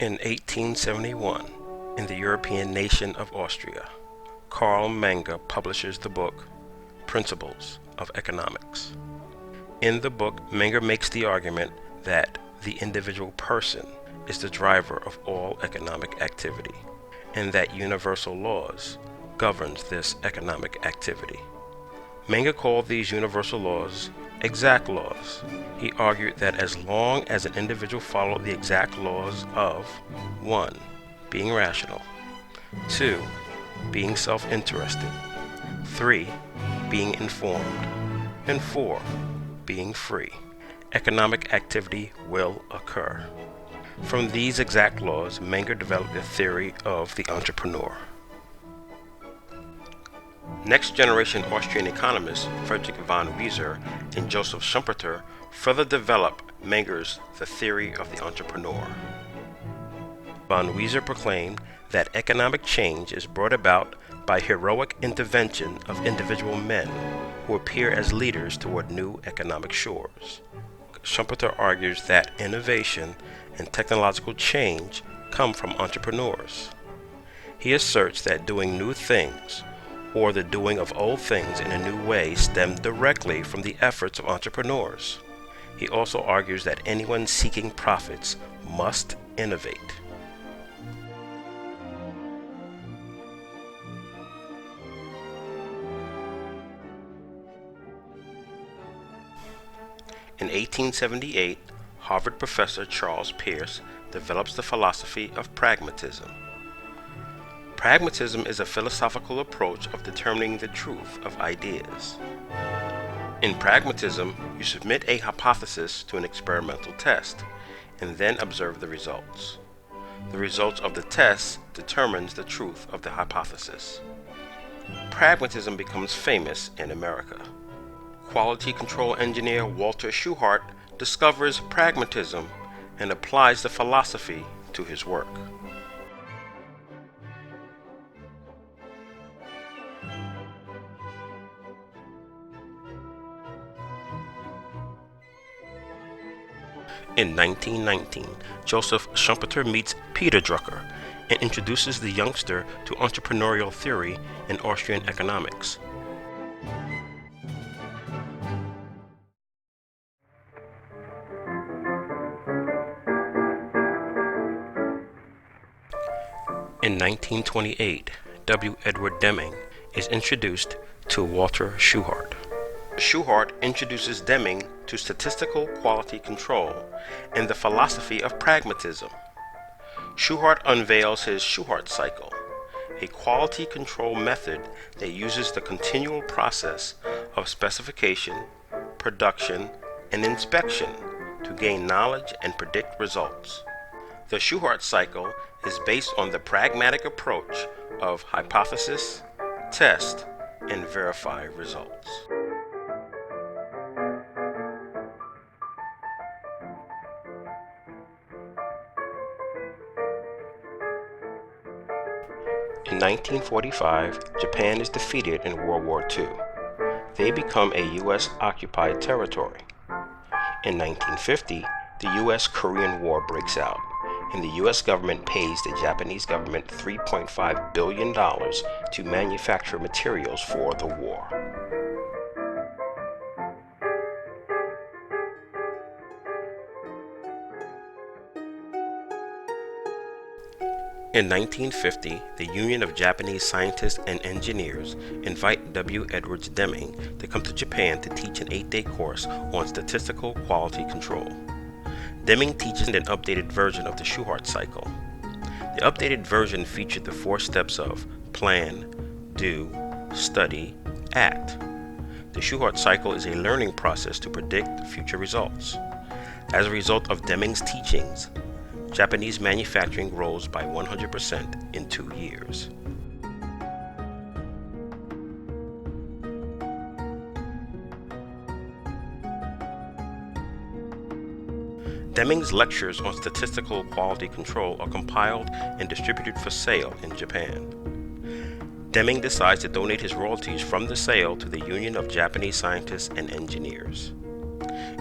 In 1871, in the European nation of Austria, Carl Menger publishes the book Principles of Economics. In the book, Menger makes the argument that the individual person is the driver of all economic activity, and that universal laws governs this economic activity. Menger called these universal laws exact laws. He argued that as long as an individual followed the exact laws of 1. Being rational, 2. Being self-interested, 3. Being informed, and 4. Being free, economic activity will occur. From these exact laws, Menger developed the theory of the entrepreneur. Next-generation Austrian economists Friedrich von Wieser and Joseph Schumpeter further develop Menger's The Theory of the Entrepreneur. Von Wieser proclaimed that economic change is brought about by heroic intervention of individual men who appear as leaders toward new economic shores. Schumpeter argues that innovation and technological change come from entrepreneurs. He asserts that doing new things, or the doing of old things in a new way, stem directly from the efforts of entrepreneurs. He also argues that anyone seeking profits must innovate. In 1878, Harvard professor Charles Peirce develops the philosophy of pragmatism. Pragmatism is a philosophical approach of determining the truth of ideas. In pragmatism, you submit a hypothesis to an experimental test and then observe the results. The results of the test determines the truth of the hypothesis. Pragmatism becomes famous in America. Quality control engineer Walter Shewhart discovers pragmatism and applies the philosophy to his work. In 1919, Joseph Schumpeter meets Peter Drucker and introduces the youngster to entrepreneurial theory in Austrian economics. In 1928, W. Edward Deming is introduced to Walter Shewhart. Shewhart introduces Deming to statistical quality control and the philosophy of pragmatism. Shewhart unveils his Shewhart cycle, a quality control method that uses the continual process of specification, production, and inspection to gain knowledge and predict results. The Shewhart cycle is based on the pragmatic approach of hypothesis, test, and verify results. In 1945, Japan is defeated in World War II. They become a U.S.-occupied territory. In 1950, the U.S.-Korean War breaks out, and the U.S. government pays the Japanese government $3.5 billion to manufacture materials for the war. In 1950, the Union of Japanese Scientists and Engineers invite W. Edwards Deming to come to Japan to teach an 8-day course on statistical quality control. Deming teaches an updated version of the Shewhart cycle. The updated version featured the 4 steps of plan, do, study, act. The Shewhart cycle is a learning process to predict future results. As a result of Deming's teachings, Japanese manufacturing rose by 100% in 2 years. Deming's lectures on statistical quality control are compiled and distributed for sale in Japan. Deming decides to donate his royalties from the sale to the Union of Japanese Scientists and Engineers.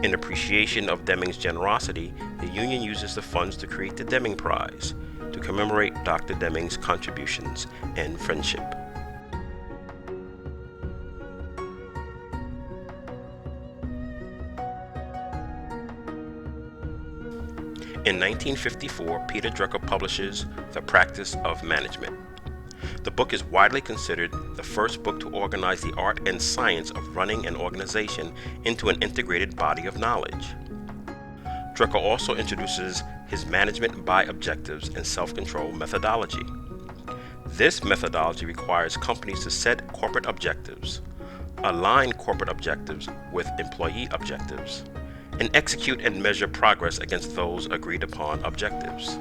In appreciation of Deming's generosity, the union uses the funds to create the Deming Prize to commemorate Dr. Deming's contributions and friendship. In 1954, Peter Drucker publishes The Practice of Management. The book is widely considered the first book to organize the art and science of running an organization into an integrated body of knowledge. Drucker also introduces his management by objectives and self-control methodology. This methodology requires companies to set corporate objectives, align corporate objectives with employee objectives, and execute and measure progress against those agreed upon objectives.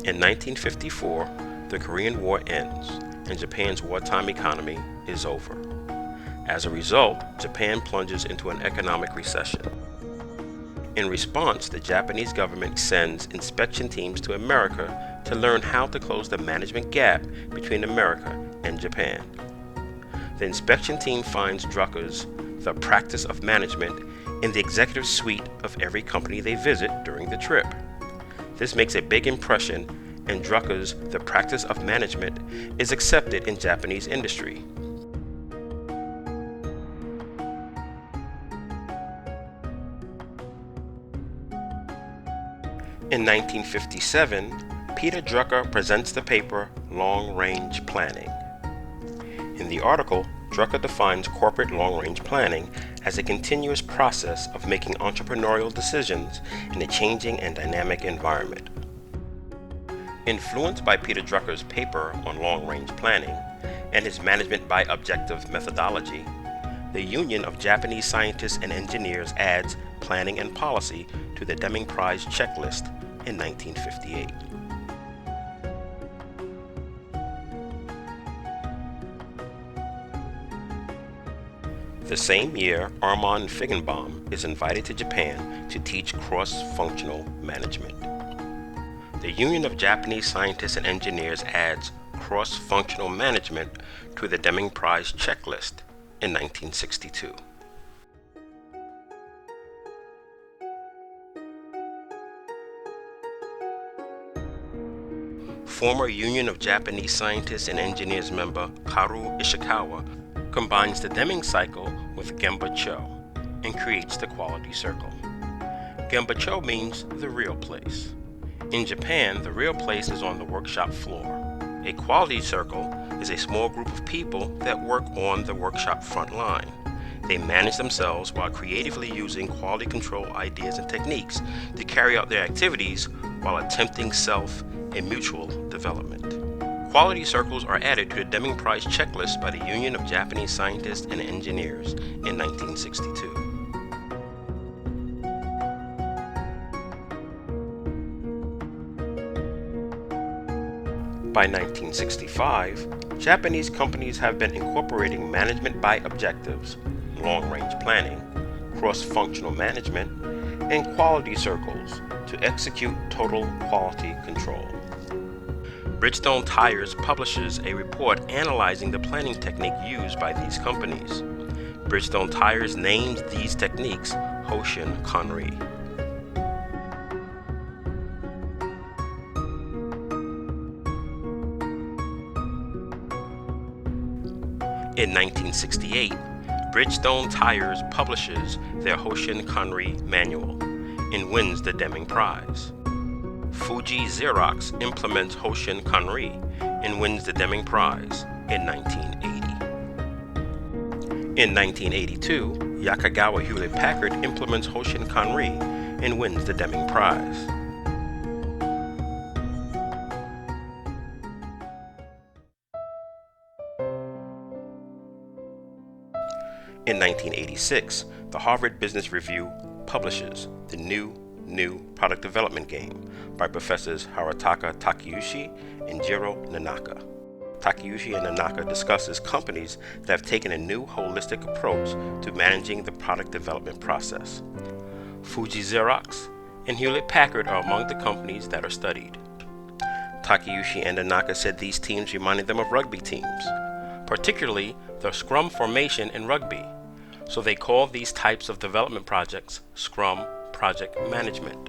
In 1954, the Korean War ends and Japan's wartime economy is over. As a result, Japan plunges into an economic recession. In response, the Japanese government sends inspection teams to America to learn how to close the management gap between America and Japan. The inspection team finds Drucker's The Practice of Management in the executive suite of every company they visit during the trip. This makes a big impression, and Drucker's The Practice of Management is accepted in Japanese industry. In 1957, Peter Drucker presents the paper Long Range Planning. In the article, Drucker defines corporate long-range planning as a continuous process of making entrepreneurial decisions in a changing and dynamic environment. Influenced by Peter Drucker's paper on long-range planning and his management by objective methodology, the Union of Japanese Scientists and Engineers adds planning and policy to the Deming Prize checklist in 1958. The same year, Armand Feigenbaum is invited to Japan to teach cross-functional management. The Union of Japanese Scientists and Engineers adds cross-functional management to the Deming Prize checklist in 1962. Former Union of Japanese Scientists and Engineers member Kaoru Ishikawa combines the Deming cycle with Gemba-cho and creates the quality circle. Gemba-cho means the real place. In Japan, the real place is on the workshop floor. A quality circle is a small group of people that work on the workshop front line. They manage themselves while creatively using quality control ideas and techniques to carry out their activities while attempting self and mutual development. Quality circles are added to the Deming Prize checklist by the Union of Japanese Scientists and Engineers in 1962. By 1965, Japanese companies have been incorporating management by objectives, long-range planning, cross-functional management, and quality circles to execute total quality control. Bridgestone Tires publishes a report analyzing the planning technique used by these companies. Bridgestone Tires names these techniques Hoshin Kanri. In 1968, Bridgestone Tires publishes their Hoshin Kanri manual and wins the Deming Prize. Fuji Xerox implements Hoshin Kanri and wins the Deming Prize in 1980. In 1982, Yakagawa Hewlett-Packard implements Hoshin Kanri and wins the Deming Prize. In 1986, the Harvard Business Review publishes the New Product Development Game by Professors Harataka Takeuchi and Jiro Nanaka. Takeuchi and Nanaka discusses companies that have taken a new holistic approach to managing the product development process. Fuji Xerox and Hewlett-Packard are among the companies that are studied. Takeuchi and Tanaka said these teams reminded them of rugby teams, particularly the Scrum formation in rugby. So they called these types of development projects Scrum Project Management.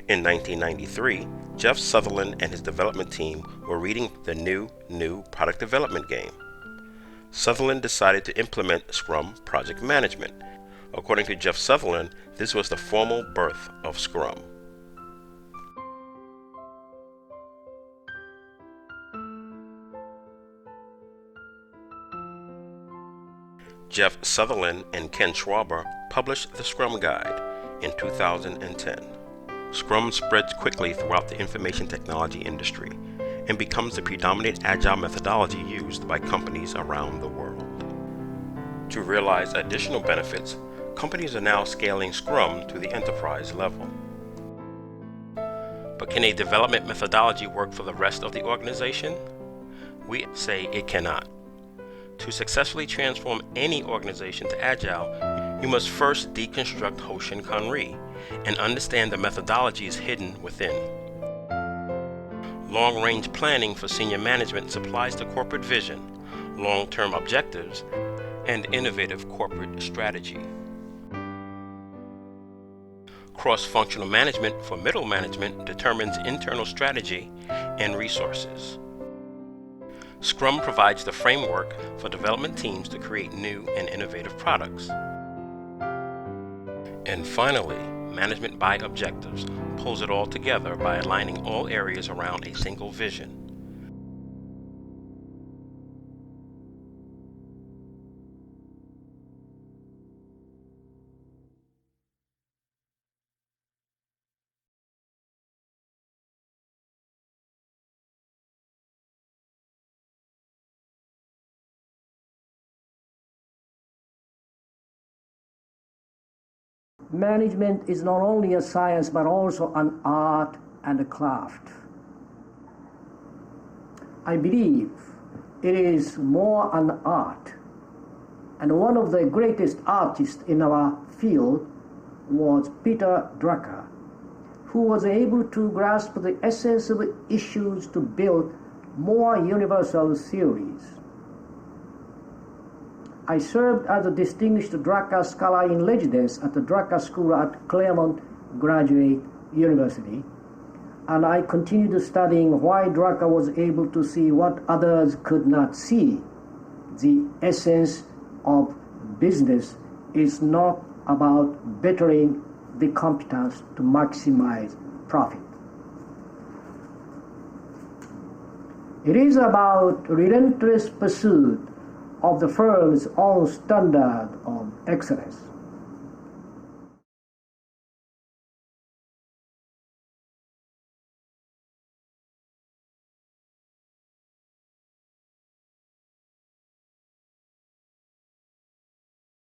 In 1993, Jeff Sutherland and his development team were reading the new product development game. Sutherland decided to implement Scrum Project Management. According to Jeff Sutherland, this was the formal birth of Scrum. Jeff Sutherland and Ken Schwaber published the Scrum Guide in 2010. Scrum spreads quickly throughout the information technology industry and becomes the predominant agile methodology used by companies around the world. To realize additional benefits, companies are now scaling Scrum to the enterprise level. But can a development methodology work for the rest of the organization? We say it cannot. To successfully transform any organization to Agile, you must first deconstruct Hoshin-Kanri and understand the methodologies hidden within. Long-range planning for senior management supplies the corporate vision, long-term objectives, and innovative corporate strategy. Cross-functional management for middle management determines internal strategy and resources. Scrum provides the framework for development teams to create new and innovative products. And finally, management by objectives pulls it all together by aligning all areas around a single vision. Management is not only a science but also an art and a craft. I believe it is more an art, and one of the greatest artists in our field was Peter Drucker, who was able to grasp the essence of issues to build more universal theories. I served as a distinguished Drucker scholar in residence at the Drucker School at Claremont Graduate University, and I continued studying why Drucker was able to see what others could not see. The essence of business is not about bettering the competence to maximize profit. It is about relentless pursuit of the firm's own standard of excellence.